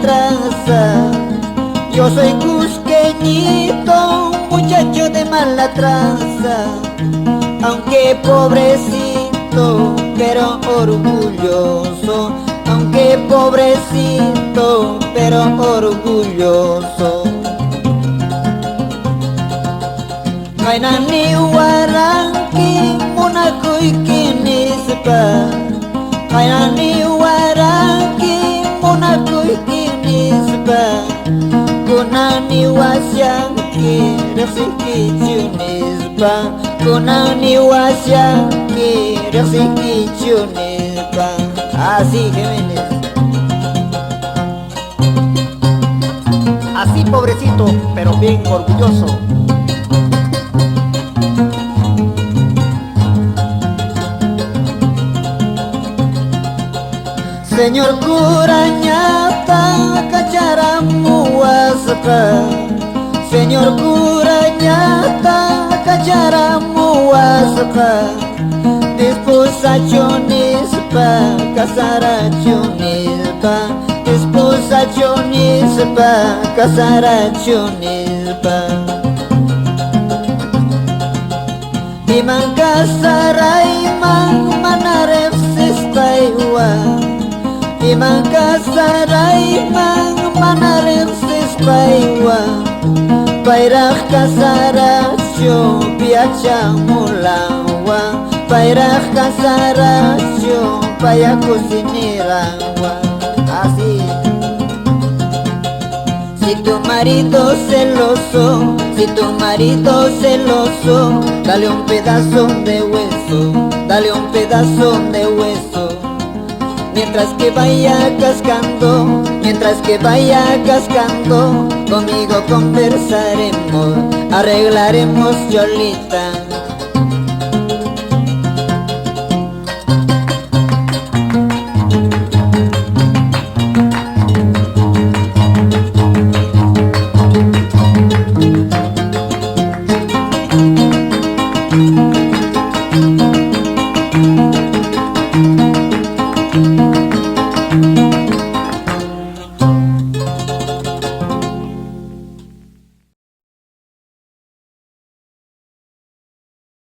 traza. Yo soy cusqueñito, muchacho de mala traza, aunque pobrecito, pero orgulloso, aunque pobrecito, pero orgulloso. Kainani waranki munakuy kinispa, kainani waranki munakuy kinispa, kunani wasyanki resiki chunispa, kunani wasyanki resiki chunispa. Así, Jiménez. Así pobrecito, pero bien orgulloso. Señor curañata, cacharamu waspa. Señor curañata, cacharamu waspa. Esposa chonispa, casara chonispa. Esposa chonispa, casara chonispa. Iman kasaray man manaref sistaywa. Iman kasaray man manaref sistaywa. Pairah kasaracho piacha mulawa. Pairah kasaracho paya kusinirawa. Así. Si tu marido celoso, si tu marido celoso, dale un pedazo de hueso, dale un pedazo de hueso. Mientras que vaya cascando, mientras que vaya cascando, conmigo conversaremos, arreglaremos cholita.